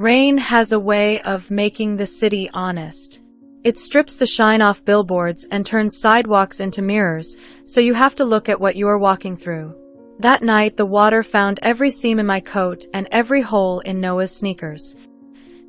Rain has a way of making the city honest. It strips the shine off billboards and turns sidewalks into mirrors, so you have to look at what you are walking through. That night, the water found every seam in my coat and every hole in Noah's sneakers.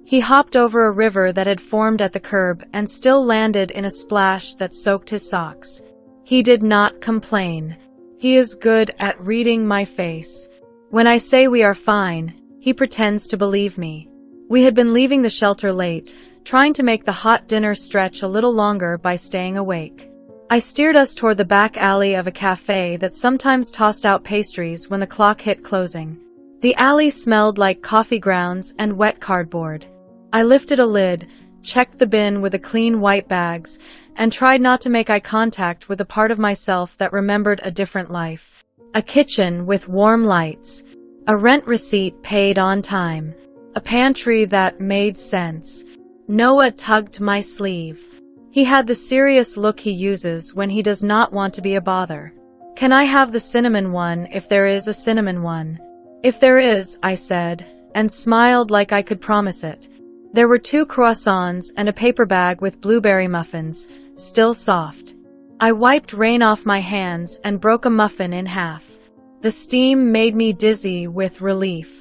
He hopped over a river that had formed at the curb and still landed in a splash that soaked his socks. He did not complain. He is good at reading my face. When I say we are fine, he pretends to believe me. We had been leaving the shelter late, trying to make the hot dinner stretch a little longer by staying awake. I steered us toward the back alley of a cafe that sometimes tossed out pastries when the clock hit closing. The alley smelled like coffee grounds and wet cardboard. I lifted a lid, checked the bin with the clean white bags, and tried not to make eye contact with a part of myself that remembered a different life. A kitchen with warm lights, a rent receipt paid on time, a pantry that made sense. Noah tugged my sleeve. He had the serious look he uses when he does not want to be a bother. "Can I have the cinnamon one if there is a cinnamon one?" "If there is," I said, and smiled like I could promise it. There were 2 croissants and a paper bag with blueberry muffins, still soft. I wiped rain off my hands and broke a muffin in half. The steam made me dizzy with relief.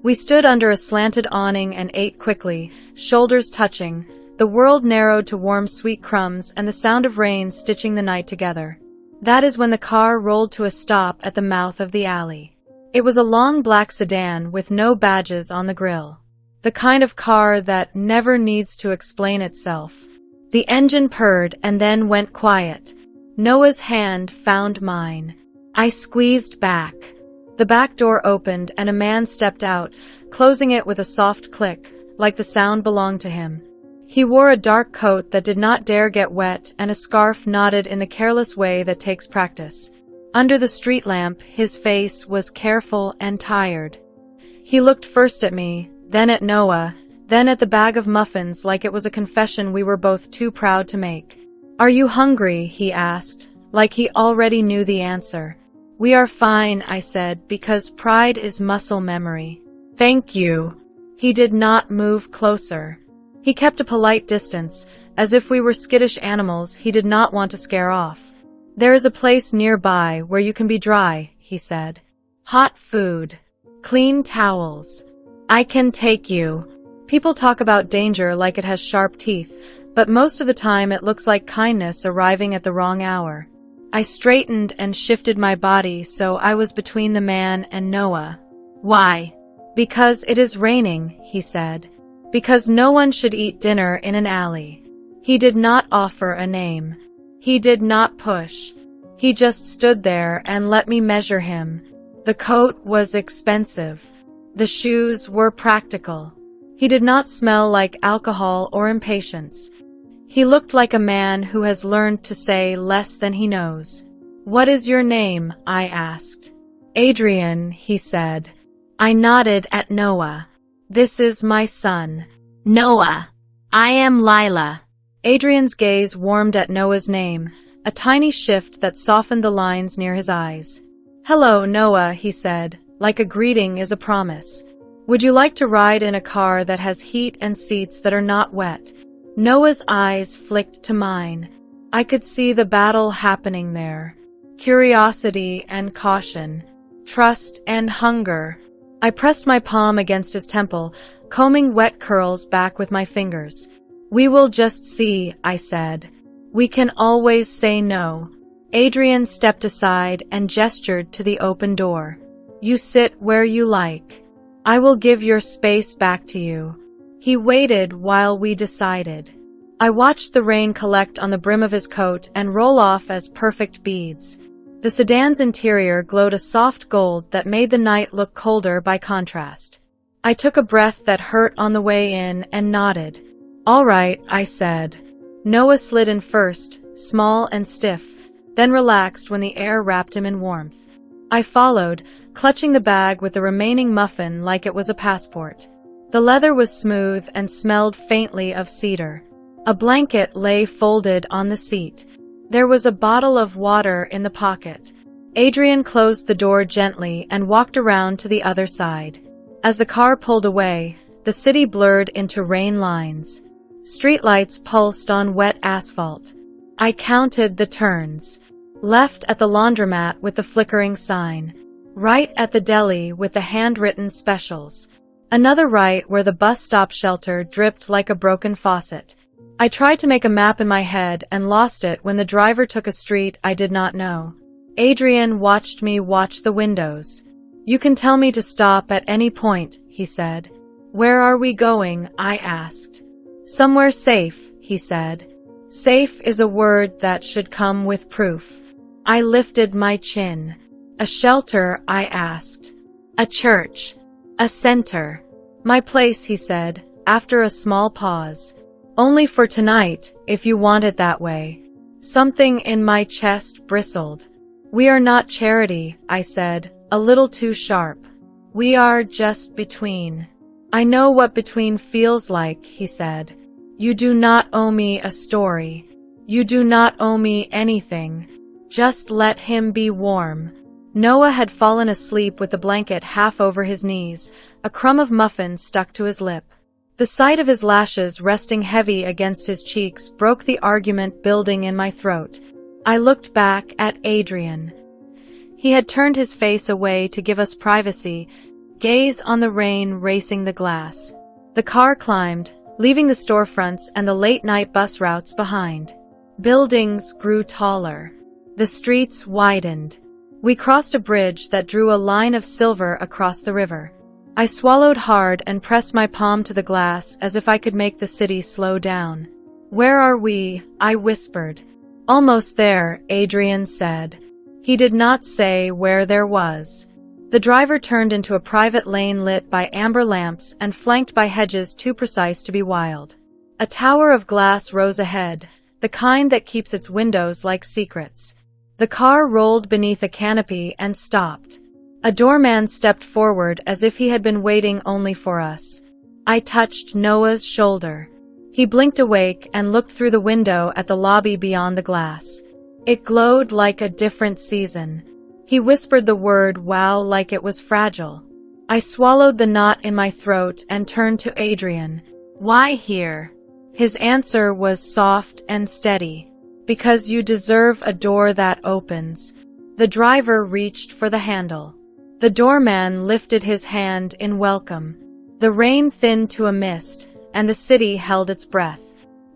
We stood under a slanted awning and ate quickly, shoulders touching. The world narrowed to warm sweet crumbs and the sound of rain stitching the night together. That is when the car rolled to a stop at the mouth of the alley. It was a long black sedan with no badges on the grille. The kind of car that never needs to explain itself. The engine purred and then went quiet. Noah's hand found mine. I squeezed back. The back door opened and a man stepped out, closing it with a soft click, like the sound belonged to him. He wore a dark coat that did not dare get wet and a scarf knotted in the careless way that takes practice. Under the street lamp, his face was careful and tired. He looked first at me, then at Noah, then at the bag of muffins like it was a confession we were both too proud to make. "Are you hungry?" he asked, like he already knew the answer. "We are fine," I said, because pride is muscle memory. "Thank you." He did not move closer. He kept a polite distance, as if we were skittish animals he did not want to scare off. "There is a place nearby where you can be dry," he said. "Hot food. Clean towels. I can take you." People talk about danger like it has sharp teeth, but most of the time it looks like kindness arriving at the wrong hour. I straightened and shifted my body so I was between the man and Noah. "Why?" "Because it is raining," he said. "Because no one should eat dinner in an alley." He did not offer a name. He did not push. He just stood there and let me measure him. The coat was expensive. The shoes were practical. He did not smell like alcohol or impatience. He looked like a man who has learned to say less than he knows. "What is your name?" I asked. "Adrian," he said. I nodded at Noah. "This is my son." "Noah. I am Lila." Adrian's gaze warmed at Noah's name, a tiny shift that softened the lines near his eyes. "Hello, Noah," he said, like a greeting is a promise. "Would you like to ride in a car that has heat and seats that are not wet?" Noah's eyes flicked to mine. I could see the battle happening there. Curiosity and caution. Trust and hunger. I pressed my palm against his temple, combing wet curls back with my fingers. "We will just see," I said. "We can always say no." Adrian stepped aside and gestured to the open door. "You sit where you like. I will give your space back to you." He waited while we decided. I watched the rain collect on the brim of his coat and roll off as perfect beads. The sedan's interior glowed a soft gold that made the night look colder by contrast. I took a breath that hurt on the way in and nodded. "All right," I said. Noah slid in first, small and stiff, then relaxed when the air wrapped him in warmth. I followed, clutching the bag with the remaining muffin like it was a passport. The leather was smooth and smelled faintly of cedar. A blanket lay folded on the seat. There was a bottle of water in the pocket. Adrian closed the door gently and walked around to the other side. As the car pulled away, The city blurred into rain lines. Streetlights pulsed on wet asphalt. I counted the turns. Left at the laundromat with the flickering sign. Right at the deli with the handwritten specials. Another right where the bus stop shelter dripped like a broken faucet. I tried to make a map in my head and lost it when the driver took a street I did not know. Adrian watched me watch the windows. "You can tell me to stop at any point," he said. "Where are we going?" I asked. "Somewhere safe," he said. Safe is a word that should come with proof. I lifted my chin. "A shelter?" I asked. "A church. A center." "My place," he said, after a small pause. "Only for tonight, if you want it that way." Something in my chest bristled. "We are not charity," I said, a little too sharp. "We are just between." "I know what between feels like," he said. "You do not owe me a story. You do not owe me anything. Just let him be warm." Noah had fallen asleep with the blanket half over his knees, a crumb of muffin stuck to his lip. The sight of his lashes resting heavy against his cheeks broke the argument building in my throat. I looked back at Adrian. He had turned his face away to give us privacy, gaze on the rain racing the glass. The car climbed, leaving the storefronts and the late-night bus routes behind. Buildings grew taller. The streets widened. We crossed a bridge that drew a line of silver across the river. I swallowed hard and pressed my palm to the glass as if I could make the city slow down. "Where are we?" I whispered. "Almost there," Adrian said. He did not say where there was. The driver turned into a private lane lit by amber lamps and flanked by hedges too precise to be wild. A tower of glass rose ahead, the kind that keeps its windows like secrets. The car rolled beneath a canopy and stopped. A doorman stepped forward as if he had been waiting only for us. I touched Noah's shoulder. He blinked awake and looked through the window at the lobby beyond the glass. It glowed like a different season. He whispered the word "wow" like it was fragile. I swallowed the knot in my throat and turned to Adrian. "Why here?" His answer was soft and steady. "Because you deserve a door that opens." The driver reached for the handle. The doorman lifted his hand in welcome. The rain thinned to a mist, and the city held its breath.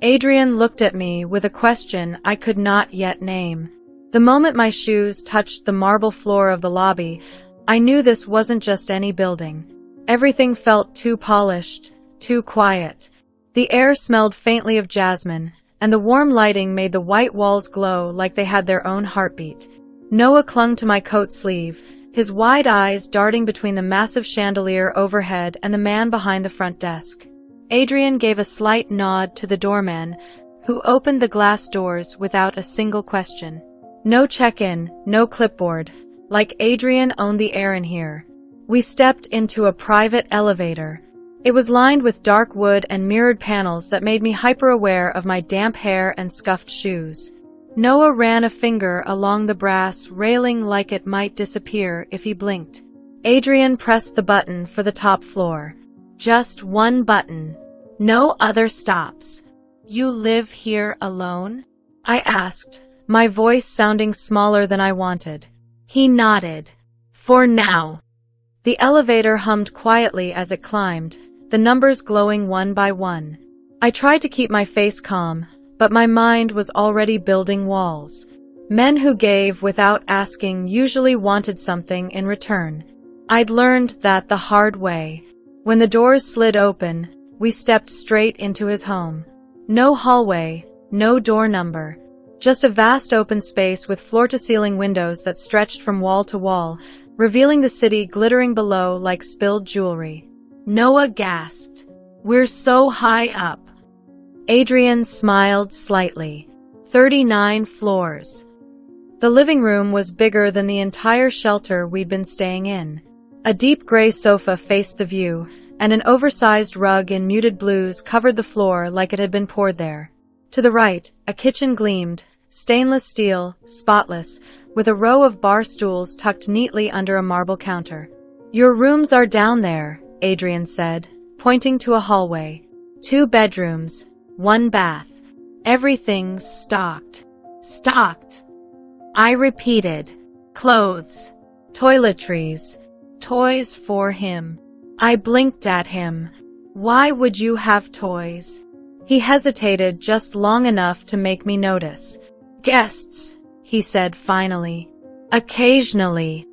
Adrian looked at me with a question I could not yet name. The moment my shoes touched the marble floor of the lobby, I knew this wasn't just any building. Everything felt too polished, too quiet. The air smelled faintly of jasmine, and the warm lighting made the white walls glow like they had their own heartbeat. Noah clung to my coat sleeve, his wide eyes darting between the massive chandelier overhead and the man behind the front desk. Adrian gave a slight nod to the doorman, who opened the glass doors without a single question. No check-in, no clipboard. Like Adrian owned the air in here. We stepped into a private elevator. It was lined with dark wood and mirrored panels that made me hyper-aware of my damp hair and scuffed shoes. Noah ran a finger along the brass railing like it might disappear if he blinked. Adrian pressed the button for the top floor. Just one button. No other stops. "You live here alone?" I asked, my voice sounding smaller than I wanted. He nodded. "For now." The elevator hummed quietly as it climbed, the numbers glowing one by one. I tried to keep my face calm, but my mind was already building walls. Men who gave without asking usually wanted something in return. I'd learned that the hard way. When the doors slid open, we stepped straight into his home. No hallway, no door number. Just a vast open space with floor-to-ceiling windows that stretched from wall to wall, revealing the city glittering below like spilled jewelry. Noah gasped. "We're so high up." Adrian smiled slightly. 39 floors. The living room was bigger than the entire shelter we'd been staying in. A deep gray sofa faced the view, and an oversized rug in muted blues covered the floor like it had been poured there. To the right, a kitchen gleamed, stainless steel, spotless, with a row of bar stools tucked neatly under a marble counter. "Your rooms are down there," Adrian said, pointing to a hallway. 2 bedrooms, 1 bath. Everything's stocked. Stocked. I repeated. Clothes. Toiletries. Toys for him. I blinked at him. Why would you have toys? He hesitated just long enough to make me notice. Guests, he said finally. Occasionally.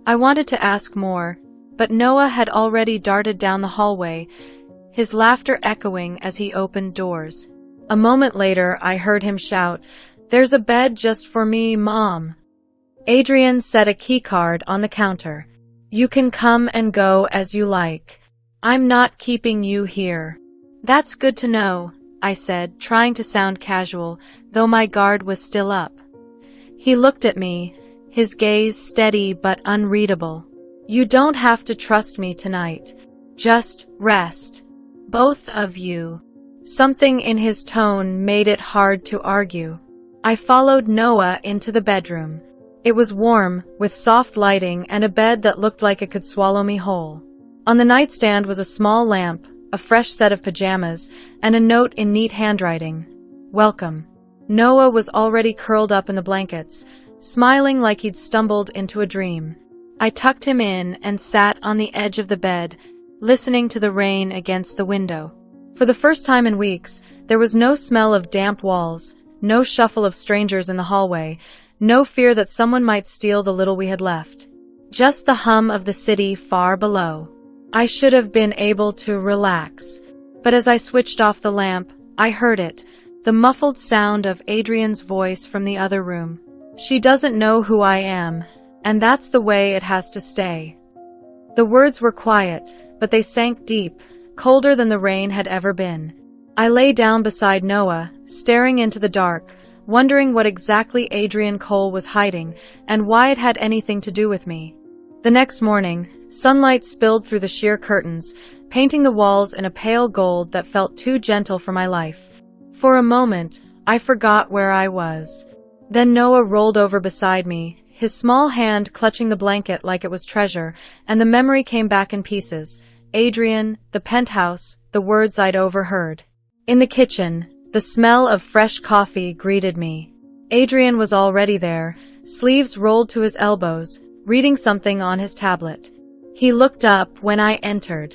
I wanted to ask more, but Noah had already darted down the hallway, his laughter echoing as he opened doors. A moment later, I heard him shout, "There's a bed just for me, Mom." Adrian set a keycard on the counter. "You can come and go as you like. I'm not keeping you here." "That's good to know," I said, trying to sound casual, though my guard was still up. He looked at me, his gaze steady but unreadable. "You don't have to trust me tonight. Just rest. Both of you." Something in his tone made it hard to argue. I followed Noah into the bedroom. It was warm, with soft lighting and a bed that looked like it could swallow me whole. On the nightstand was a small lamp, a fresh set of pajamas, and a note in neat handwriting. "Welcome." Noah was already curled up in the blankets, smiling like he'd stumbled into a dream. I tucked him in and sat on the edge of the bed, listening to the rain against the window. For the first time in weeks, there was no smell of damp walls, no shuffle of strangers in the hallway, no fear that someone might steal the little we had left. Just the hum of the city far below. I should have been able to relax. But as I switched off the lamp, I heard it, the muffled sound of Adrian's voice from the other room. "She doesn't know who I am, and that's the way it has to stay." The words were quiet, but they sank deep, colder than the rain had ever been. I lay down beside Noah, staring into the dark, wondering what exactly Adrian Cole was hiding and why it had anything to do with me. The next morning, sunlight spilled through the sheer curtains, painting the walls in a pale gold that felt too gentle for my life. For a moment, I forgot where I was. Then Noah rolled over beside me, his small hand clutching the blanket like it was treasure, and the memory came back in pieces. Adrian, the penthouse, the words I'd overheard. In the kitchen, the smell of fresh coffee greeted me. Adrian was already there, sleeves rolled to his elbows, reading something on his tablet. He looked up when I entered.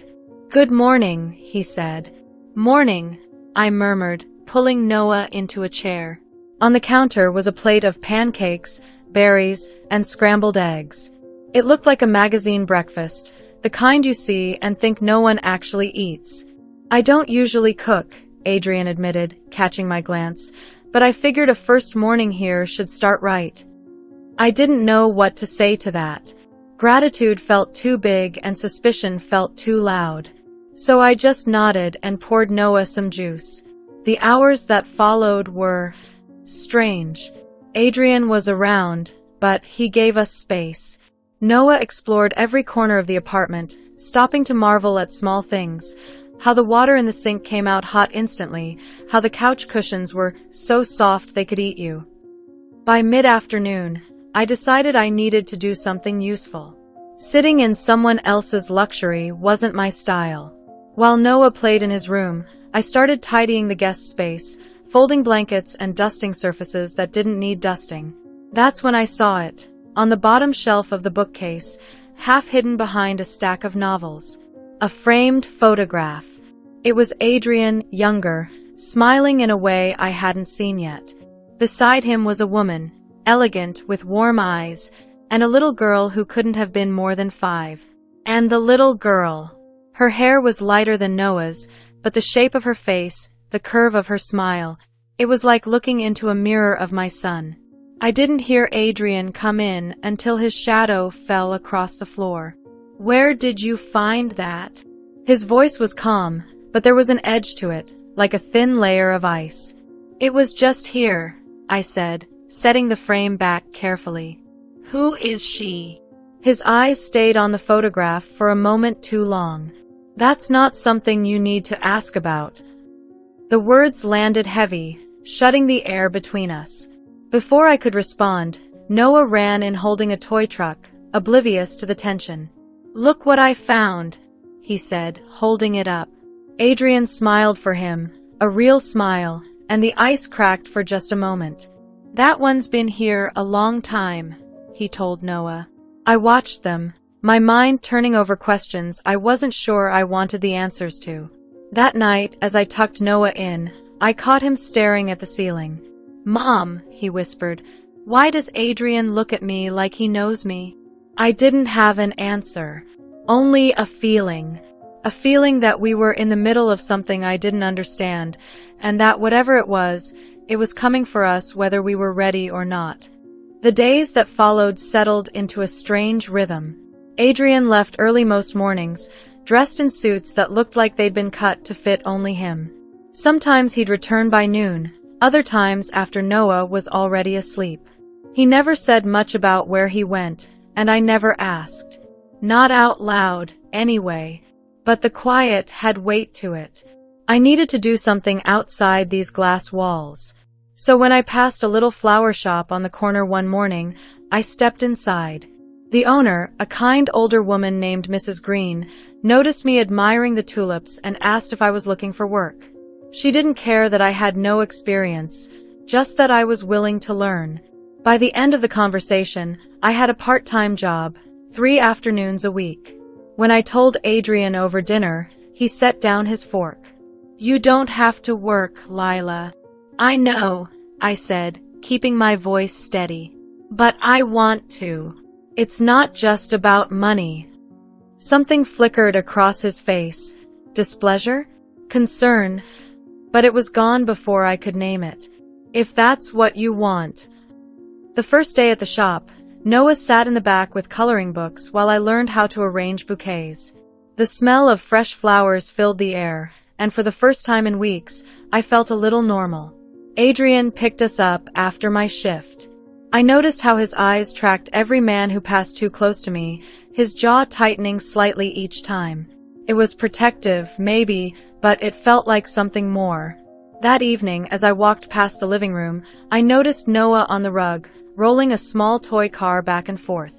"Good morning," he said. "Morning," I murmured, pulling Noah into a chair. On the counter was a plate of pancakes, berries, and scrambled eggs. It looked like a magazine breakfast, the kind you see and think no one actually eats. "I don't usually cook," Adrian admitted, catching my glance, "but I figured a first morning here should start right." I didn't know what to say to that. Gratitude felt too big and suspicion felt too loud. So I just nodded and poured Noah some juice. The hours that followed were strange. Adrian was around, but he gave us space. Noah explored every corner of the apartment, stopping to marvel at small things. How the water in the sink came out hot instantly, how the couch cushions were so soft they could eat you. By mid-afternoon, I decided I needed to do something useful. Sitting in someone else's luxury wasn't my style. While Noah played in his room, I started tidying the guest space, folding blankets and dusting surfaces that didn't need dusting. That's when I saw it, on the bottom shelf of the bookcase, half hidden behind a stack of novels. A framed photograph. It was Adrian, younger, smiling in a way I hadn't seen yet. Beside him was a woman, elegant, with warm eyes, and a little girl who couldn't have been more than 5. And the little girl. Her hair was lighter than Noah's, but the shape of her face, the curve of her smile, it was like looking into a mirror of my son. I didn't hear Adrian come in until his shadow fell across the floor. "Where did you find that?" His voice was calm, but there was an edge to it, like a thin layer of ice. "It was just here," I said, setting the frame back carefully. "Who is she?" His eyes stayed on the photograph for a moment too long. "That's not something you need to ask about." The words landed heavy, shutting the air between us. Before I could respond, Noah ran in holding a toy truck, oblivious to the tension. "Look what I found," he said, holding it up. Adrian smiled for him, a real smile, and the ice cracked for just a moment. That one's been here a long time, he told Noah. I watched them, my mind turning over questions I wasn't sure I wanted the answers to. That night, as I tucked Noah in, I caught him staring at the ceiling. Mom, he whispered, why does Adrian look at me like he knows me? I didn't have an answer, only a feeling that we were in the middle of something I didn't understand, and that whatever it was coming for us whether we were ready or not. The days that followed settled into a strange rhythm. Adrian left early most mornings, dressed in suits that looked like they'd been cut to fit only him. Sometimes he'd return by noon, other times after Noah was already asleep. He never said much about where he went, and I never asked. Not out loud, anyway. But the quiet had weight to it. I needed to do something outside these glass walls. So when I passed a little flower shop on the corner one morning, I stepped inside. The owner, a kind older woman named Mrs. Green, noticed me admiring the tulips and asked if I was looking for work. She didn't care that I had no experience, just that I was willing to learn. By the end of the conversation, I had a part-time job, 3 afternoons a week. When I told Adrian over dinner, he set down his fork. You don't have to work, Lila. I know, I said, keeping my voice steady. But I want to. It's not just about money. Something flickered across his face. Displeasure? Concern? But it was gone before I could name it. If that's what you want. The first day at the shop, Noah sat in the back with coloring books while I learned how to arrange bouquets. The smell of fresh flowers filled the air, and for the first time in weeks, I felt a little normal. Adrian picked us up after my shift. I noticed how his eyes tracked every man who passed too close to me, his jaw tightening slightly each time. It was protective, maybe, but it felt like something more. That evening, as I walked past the living room, I noticed Noah on the rug, rolling a small toy car back and forth.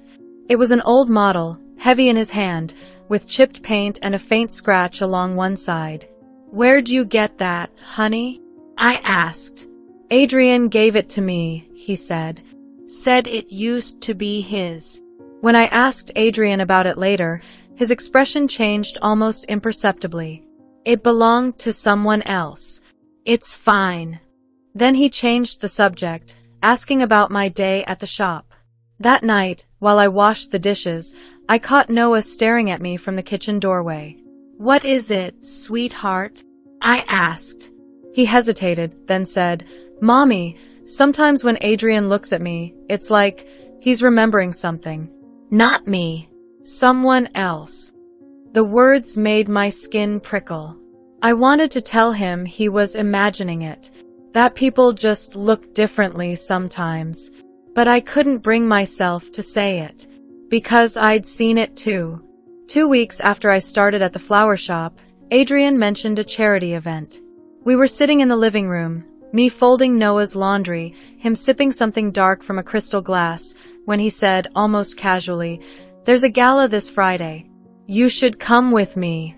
It was an old model, heavy in his hand, with chipped paint and a faint scratch along one side. Where'd you get that, honey? I asked. Adrian gave it to me, he said. Said it used to be his. When I asked Adrian about it later, his expression changed almost imperceptibly. It belonged to someone else. It's fine. Then he changed the subject, asking about my day at the shop. That night, while I washed the dishes, I caught Noah staring at me from the kitchen doorway. What is it, sweetheart? I asked. He hesitated, then said, Mommy, sometimes when Adrian looks at me, it's like he's remembering something. Not me. Someone else. The words made my skin prickle. I wanted to tell him he was imagining it, that people just look differently sometimes, but I couldn't bring myself to say it, because I'd seen it too. 2 weeks after I started at the flower shop, Adrian mentioned a charity event. We were sitting in the living room, me folding Noah's laundry, him sipping something dark from a crystal glass, when he said, almost casually, There's a gala this Friday. You should come with me.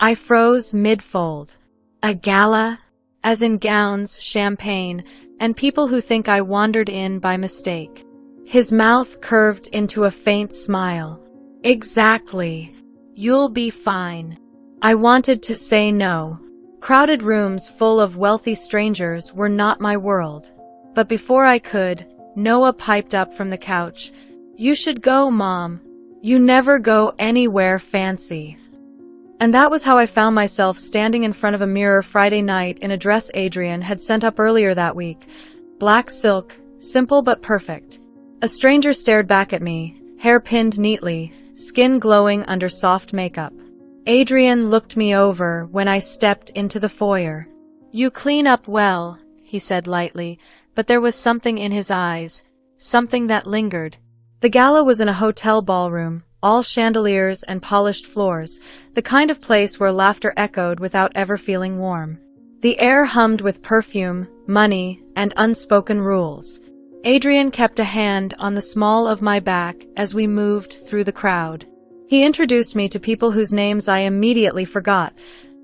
I froze mid-fold. A gala? As in gowns, champagne, and people who think I wandered in by mistake. His mouth curved into a faint smile. Exactly. You'll be fine. I wanted to say no. Crowded rooms full of wealthy strangers were not my world. But before I could, Noah piped up from the couch. You should go, Mom. You never go anywhere fancy. And that was how I found myself standing in front of a mirror Friday night in a dress Adrian had sent up earlier that week. Black silk, simple but perfect. A stranger stared back at me, hair pinned neatly, skin glowing under soft makeup. Adrian looked me over when I stepped into the foyer. You clean up well, he said lightly, but there was something in his eyes, something that lingered. The gala was in a hotel ballroom, all chandeliers and polished floors, the kind of place where laughter echoed without ever feeling warm. The air hummed with perfume, money, and unspoken rules. Adrian kept a hand on the small of my back as we moved through the crowd. He introduced me to people whose names I immediately forgot.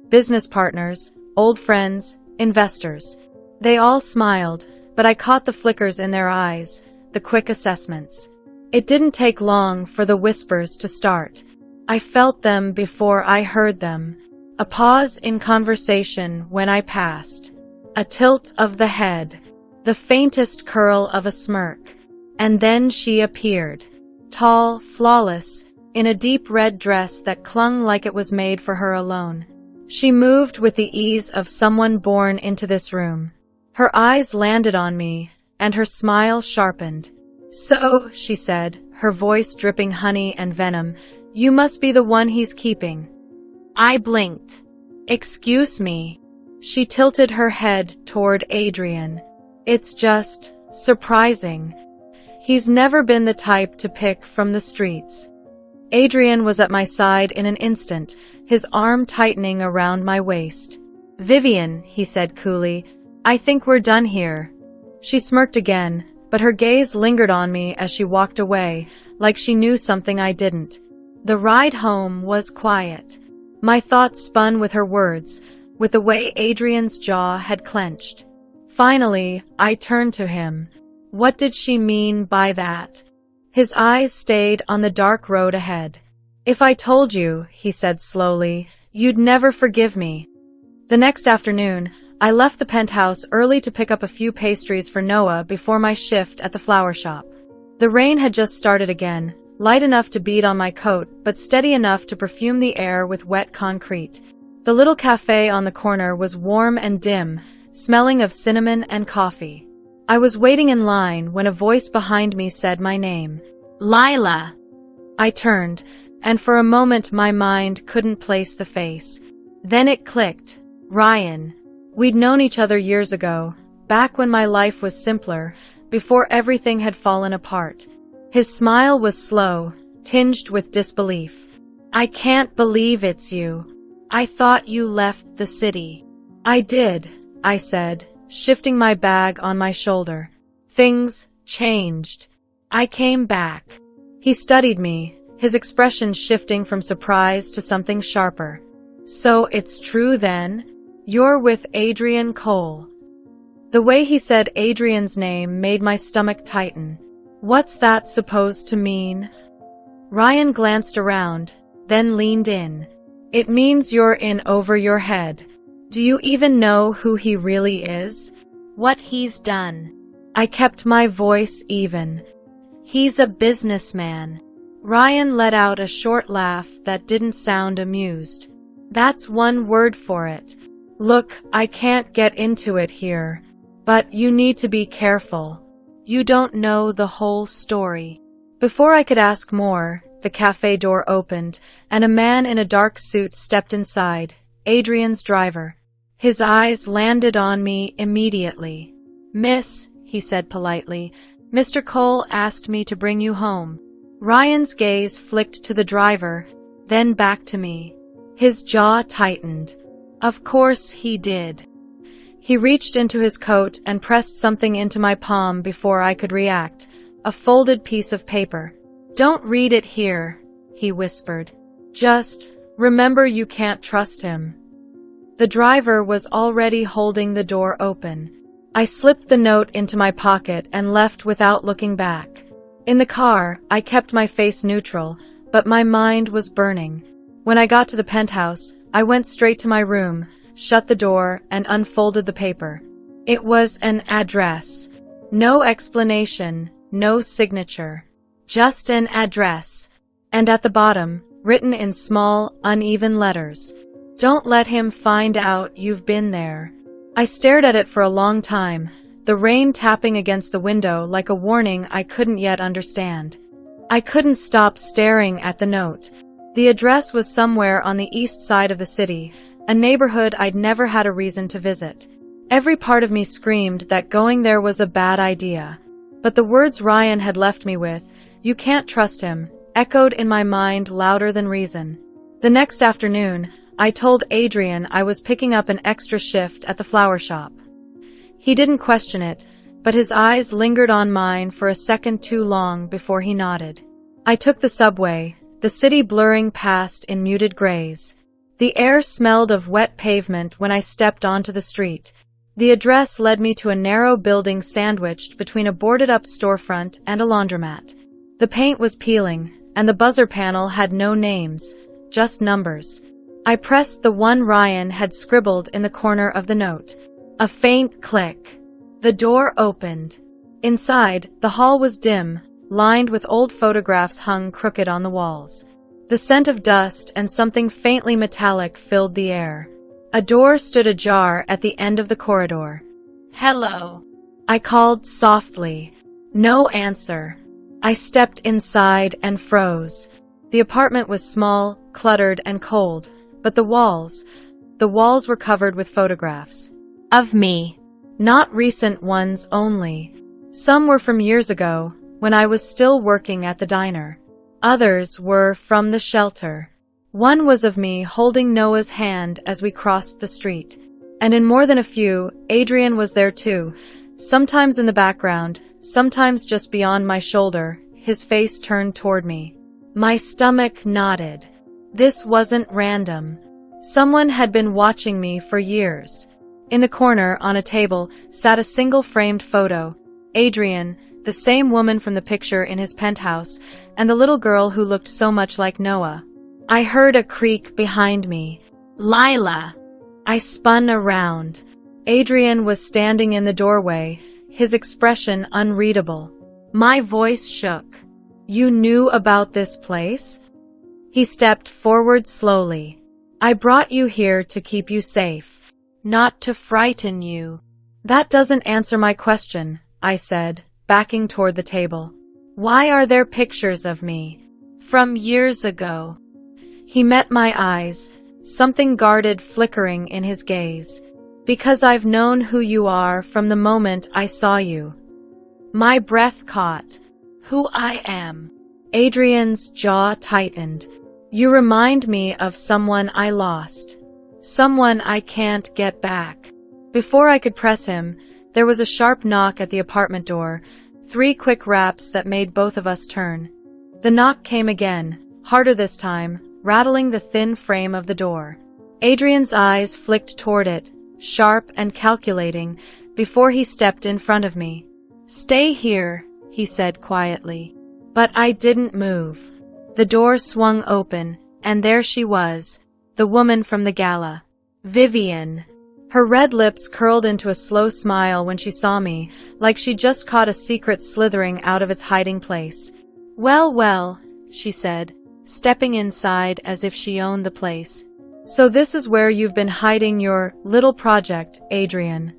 Business partners, old friends, investors. They all smiled, but I caught the flickers in their eyes, the quick assessments. It didn't take long for the whispers to start. I felt them before I heard them. A pause in conversation when I passed. A tilt of the head. The faintest curl of a smirk. And then she appeared. Tall, flawless, in a deep red dress that clung like it was made for her alone. She moved with the ease of someone born into this room. Her eyes landed on me, and her smile sharpened. "So," she said, her voice dripping honey and venom, "you must be the one he's keeping." I blinked. "Excuse me." She tilted her head toward Adrian. "It's just surprising. He's never been the type to pick from the streets." Adrian was at my side in an instant, his arm tightening around my waist. "Vivian," he said coolly, "I think we're done here." She smirked again, but her gaze lingered on me as she walked away, like she knew something I didn't. The ride home was quiet. My thoughts spun with her words, with the way Adrian's jaw had clenched. Finally, I turned to him. What did she mean by that? His eyes stayed on the dark road ahead. "If I told you," he said slowly, "you'd never forgive me." The next afternoon, I left the penthouse early to pick up a few pastries for Noah before my shift at the flower shop. The rain had just started again, light enough to bead on my coat, but steady enough to perfume the air with wet concrete. The little cafe on the corner was warm and dim, smelling of cinnamon and coffee. I was waiting in line when a voice behind me said my name. "Lila!" I turned, and for a moment my mind couldn't place the face. Then it clicked. Ryan. We'd known each other years ago, back when my life was simpler, before everything had fallen apart. His smile was slow, tinged with disbelief. "I can't believe it's you. I thought you left the city." "I did," I said, shifting my bag on my shoulder. "Things changed. I came back." He studied me, his expression shifting from surprise to something sharper. "So it's true then? You're with Adrian Cole." The way he said Adrian's name made my stomach tighten. What's that supposed to mean? Ryan glanced around, then leaned in. "It means you're in over your head. Do you even know who he really is? What he's done?" I kept my voice even. "He's a businessman." Ryan let out a short laugh that didn't sound amused. "That's one word for it. Look, I can't get into it here, but you need to be careful. You don't know the whole story." Before I could ask more, the cafe door opened, and a man in a dark suit stepped inside, Adrian's driver. His eyes landed on me immediately. "Miss," he said politely, "Mr. Cole asked me to bring you home." Ryan's gaze flicked to the driver, then back to me. His jaw tightened. Of course he did. He reached into his coat and pressed something into my palm before I could react, a folded piece of paper. "Don't read it here," he whispered. "Just remember you can't trust him." The driver was already holding the door open. I slipped the note into my pocket and left without looking back. In the car, I kept my face neutral, but my mind was burning. When I got to the penthouse, I went straight to my room, shut the door, and unfolded the paper. It was an address. No explanation, no signature. Just an address. And at the bottom, written in small, uneven letters, "Don't let him find out you've been there." I stared at it for a long time, the rain tapping against the window like a warning I couldn't yet understand. I couldn't stop staring at the note. The address was somewhere on the east side of the city, a neighborhood I'd never had a reason to visit. Every part of me screamed that going there was a bad idea. But the words Ryan had left me with, "You can't trust him," echoed in my mind louder than reason. The next afternoon, I told Adrian I was picking up an extra shift at the flower shop. He didn't question it, but his eyes lingered on mine for a second too long before he nodded. I took the subway, the city blurring past in muted grays. The air smelled of wet pavement when I stepped onto the street. The address led me to a narrow building sandwiched between a boarded-up storefront and a laundromat. The paint was peeling, and the buzzer panel had no names, just numbers. I pressed the one Ryan had scribbled in the corner of the note. A faint click. The door opened. Inside, the hall was dim, lined with old photographs hung crooked on the walls. The scent of dust and something faintly metallic filled the air. A door stood ajar at the end of the corridor. "Hello," I called softly. No answer. I stepped inside and froze. The apartment was small, cluttered, and cold, but the walls were covered with photographs. Of me. Not recent ones only. Some were from years ago, when I was still working at the diner. Others were from the shelter. One was of me holding Noah's hand as we crossed the street. And in more than a few, Adrian was there too, sometimes in the background, sometimes just beyond my shoulder, his face turned toward me. My stomach knotted. This wasn't random. Someone had been watching me for years. In the corner, on a table, sat a single framed photo. Adrian, the same woman from the picture in his penthouse, and the little girl who looked so much like Noah. I heard a creak behind me. "Lila!" I spun around. Adrian was standing in the doorway, his expression unreadable. My voice shook. "You knew about this place?" He stepped forward slowly. "I brought you here to keep you safe, not to frighten you." "That doesn't answer my question," I said, backing toward the table. "Why are there pictures of me? From years ago?" He met my eyes, something guarded flickering in his gaze. "Because I've known who you are from the moment I saw you." My breath caught. "Who I am?" Adrian's jaw tightened. "You remind me of someone I lost. Someone I can't get back." Before I could press him, there was a sharp knock at the apartment door, 3 quick raps that made both of us turn. The knock came again, harder this time, rattling the thin frame of the door. Adrian's eyes flicked toward it, sharp and calculating, before he stepped in front of me. "Stay here," he said quietly. But I didn't move. The door swung open, and there she was, the woman from the gala. Vivian. Her red lips curled into a slow smile when she saw me, like she'd just caught a secret slithering out of its hiding place. "Well, well," she said, stepping inside as if she owned the place. "So this is where you've been hiding your little project, Adrian."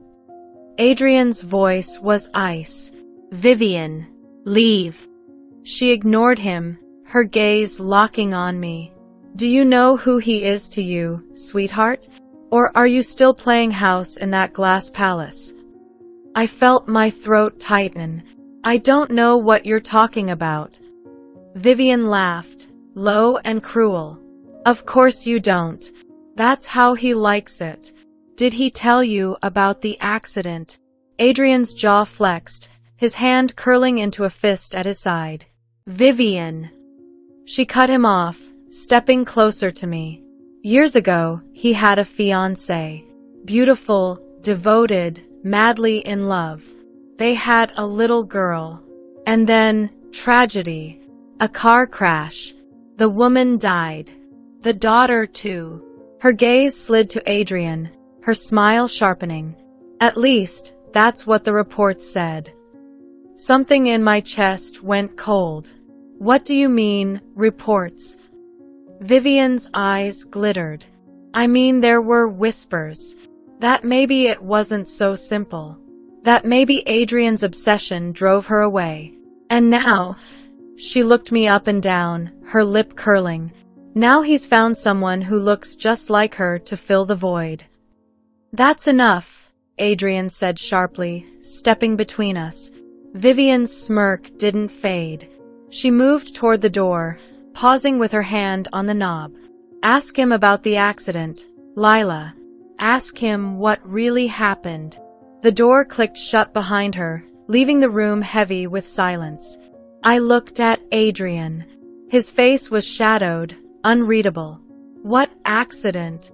Adrian's voice was ice. "Vivian, leave." She ignored him, her gaze locking on me. "Do you know who he is to you, sweetheart? Or are you still playing house in that glass palace?" I felt my throat tighten. "I don't know what you're talking about." Vivian laughed, low and cruel. "Of course you don't. That's how he likes it. Did he tell you about the accident?" Adrian's jaw flexed, his hand curling into a fist at his side. "Vivian." She cut him off, stepping closer to me. Years ago, he had a fiancée. Beautiful, devoted, madly in love. They had a little girl. And then, tragedy. A car crash. The woman died. The daughter, too. Her gaze slid to Adrian, her smile sharpening. At least, that's what the reports said. Something in my chest went cold. "What do you mean, reports?" Vivian's eyes glittered. "I mean, there were whispers. That maybe it wasn't so simple. That maybe Adrian's obsession drove her away. And now," she looked me up and down, her lip curling, "now he's found someone who looks just like her to fill the void." "That's enough," Adrian said sharply, stepping between us. Vivian's smirk didn't fade. She moved toward the door, pausing with her hand on the knob. "Ask him about the accident, Lila. Ask him what really happened." The door clicked shut behind her, leaving the room heavy with silence. I looked at Adrian. His face was shadowed, unreadable. "What accident?"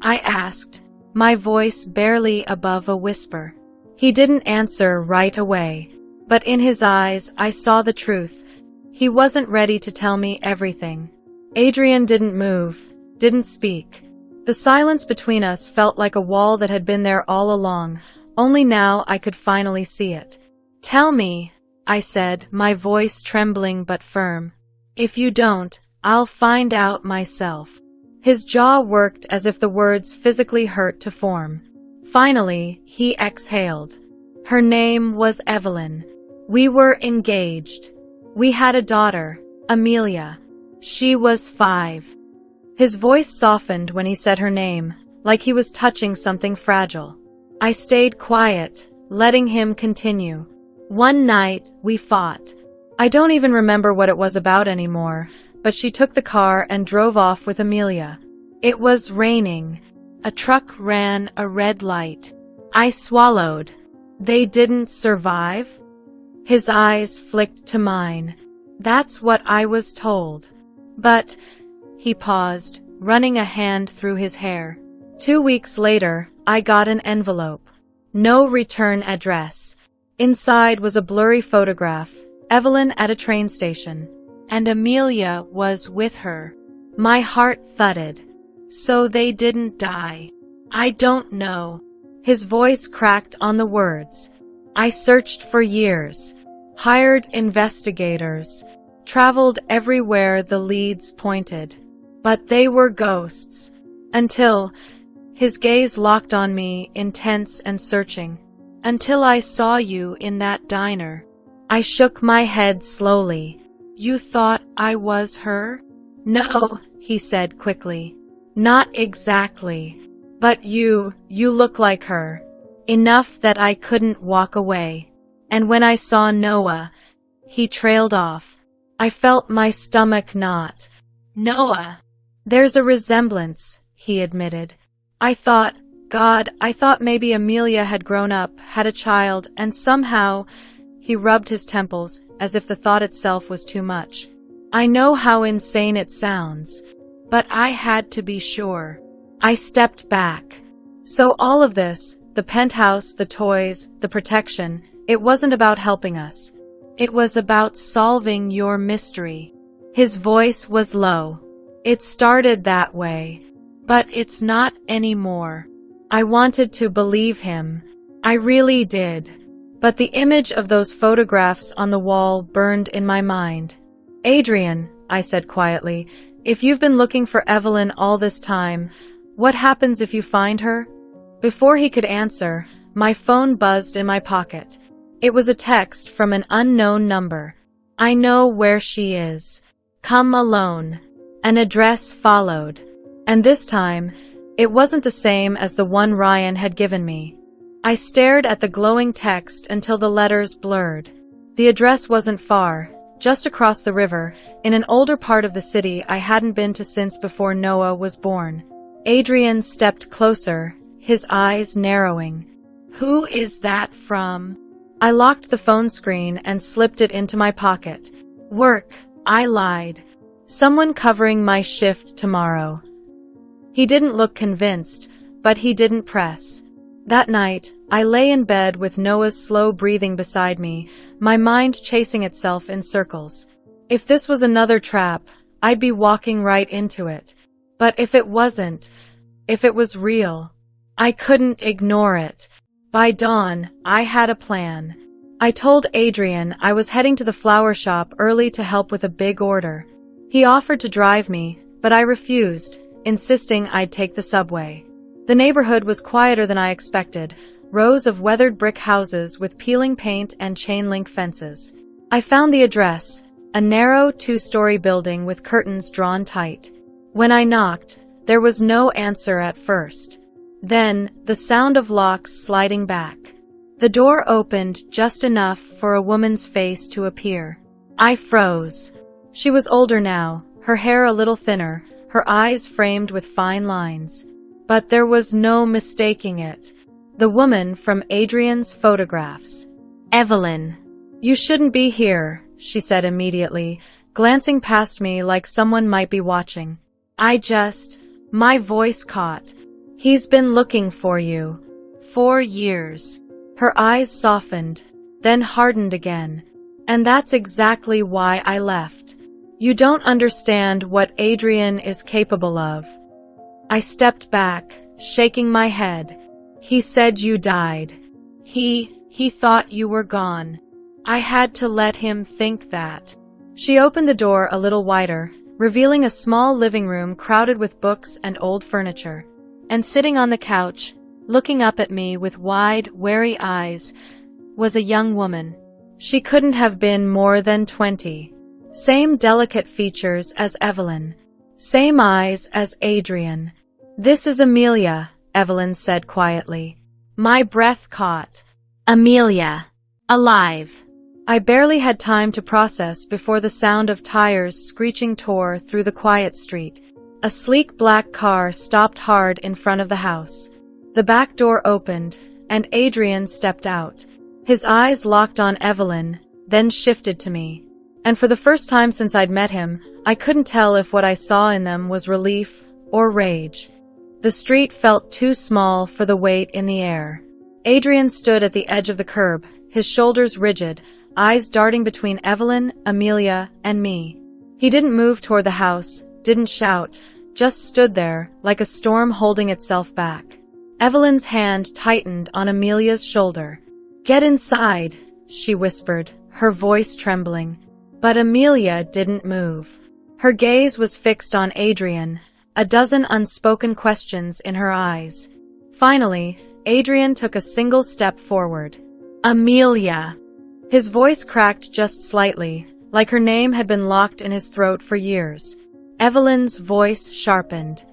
I asked, my voice barely above a whisper. He didn't answer right away, but in his eyes I saw the truth. He wasn't ready to tell me everything. Adrian didn't move, didn't speak. The silence between us felt like a wall that had been there all along, only now I could finally see it. "Tell me," I said, my voice trembling but firm. "If you don't, I'll find out myself." His jaw worked as if the words physically hurt to form. Finally, he exhaled. "Her name was Evelyn. We were engaged. We had a daughter, Amelia. She was 5. His voice softened when he said her name, like he was touching something fragile. I stayed quiet, letting him continue. "One night, we fought. I don't even remember what it was about anymore, but she took the car and drove off with Amelia. It was raining. A truck ran a red light. I swallowed. They didn't survive?" His eyes flicked to mine. "That's what I was told. But..." He paused, running a hand through his hair. 2 weeks later, I got an envelope. No return address. Inside was a blurry photograph, Evelyn at a train station, and Amelia was with her. My heart thudded. So they didn't die. I don't know. His voice cracked on the words. I searched for years, hired investigators, traveled everywhere the leads pointed. But they were ghosts. Until, his gaze locked on me, intense and searching, until I saw you in that diner. I shook my head slowly. "You thought I was her?" "No," he said quickly. "Not exactly. But you look like her. Enough that I couldn't walk away. And when I saw Noah..." He trailed off. I felt my stomach knot. "Noah." "There's a resemblance," he admitted. I thought maybe Amelia had grown up, had a child, and somehow..." He rubbed his temples, as if the thought itself was too much. "I know how insane it sounds, but I had to be sure." I stepped back. So all of this, the penthouse, the toys, the protection, it wasn't about helping us. It was about solving your mystery. His voice was low. "It started that way, but it's not anymore." I wanted to believe him. I really did. But the image of those photographs on the wall burned in my mind. "Adrian," I said quietly, "if you've been looking for Evelyn all this time, what happens if you find her?" Before he could answer, my phone buzzed in my pocket. It was a text from an unknown number. "I know where she is. Come alone." An address followed. And this time, it wasn't the same as the one Ryan had given me. I stared at the glowing text until the letters blurred. The address wasn't far, just across the river, in an older part of the city I hadn't been to since before Noah was born. Adrian stepped closer, his eyes narrowing. "Who is that from?" I locked the phone screen and slipped it into my pocket. "Work," I lied. "Someone covering my shift tomorrow." He didn't look convinced, but he didn't press. That night, I lay in bed with Noah's slow breathing beside me, my mind chasing itself in circles. If this was another trap, I'd be walking right into it. But if it wasn't, if it was real, I couldn't ignore it. By dawn, I had a plan. I told Adrian I was heading to the flower shop early to help with a big order. He offered to drive me, but I refused, insisting I'd take the subway. The neighborhood was quieter than I expected, rows of weathered brick houses with peeling paint and chain-link fences. I found the address, a narrow 2-story building with curtains drawn tight. When I knocked, there was no answer at first. Then, the sound of locks sliding back. The door opened just enough for a woman's face to appear. I froze. She was older now, her hair a little thinner, her eyes framed with fine lines. But there was no mistaking it. The woman from Adrian's photographs. "Evelyn." "You shouldn't be here," she said immediately, glancing past me like someone might be watching. My voice caught. He's been looking for you. 4 years. Her eyes softened, then hardened again. And that's exactly why I left. You don't understand what Adrian is capable of. I stepped back, shaking my head. He said you died. He thought you were gone. I had to let him think that. She opened the door a little wider, revealing a small living room crowded with books and old furniture. And sitting on the couch, looking up at me with wide, wary eyes, was a young woman. She couldn't have been more than 20. Same delicate features as Evelyn. Same eyes as Adrian. This is Amelia, Evelyn said quietly. My breath caught. Amelia. Alive. I barely had time to process before the sound of tires screeching tore through the quiet street. A sleek black car stopped hard in front of the house. The back door opened, and Adrian stepped out. His eyes locked on Evelyn, then shifted to me. And for the first time since I'd met him, I couldn't tell if what I saw in them was relief or rage. The street felt too small for the weight in the air. Adrian stood at the edge of the curb, his shoulders rigid, eyes darting between Evelyn, Amelia, and me. He didn't move toward the house, didn't shout, just stood there, like a storm holding itself back. Evelyn's hand tightened on Amelia's shoulder. Get inside, she whispered, her voice trembling. But Amelia didn't move. Her gaze was fixed on Adrian, a dozen unspoken questions in her eyes. Finally, Adrian took a single step forward. Amelia! His voice cracked just slightly, like her name had been locked in his throat for years. Evelyn's voice sharpened.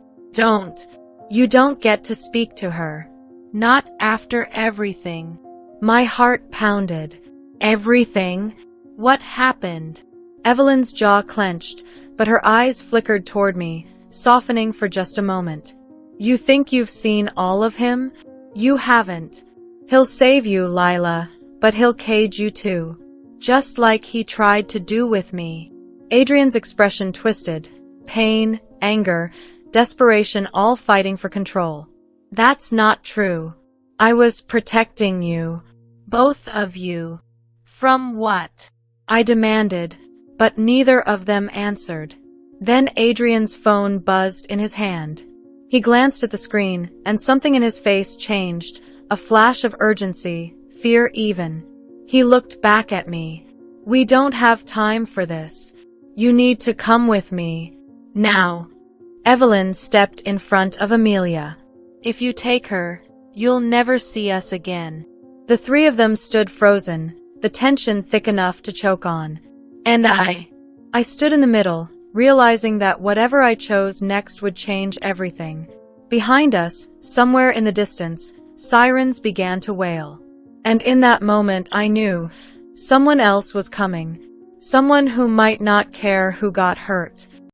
You don't get to speak to her. Not after everything. My heart pounded. Everything? What happened? Evelyn's jaw clenched, but her eyes flickered toward me, softening for just a moment. You think you've seen all of him? You haven't. He'll save you, Lila, but he'll cage you too. Just like he tried to do with me. Adrian's expression twisted. Pain, anger, desperation all fighting for control. That's not true. I was protecting you. Both of you. From what? I demanded, but neither of them answered. Then Adrian's phone buzzed in his hand. He glanced at the screen, and something in his face changed, a flash of urgency, fear even. He looked back at me. We don't have time for this. You need to come with me. Now. Evelyn stepped in front of Amelia. If you take her, you'll never see us again. The three of them stood frozen, the tension thick enough to choke on. And I stood in the middle, realizing that whatever I chose next would change everything. Behind us, somewhere in the distance, sirens began to wail. And in that moment I knew someone else was coming. Someone who might not care who got hurt.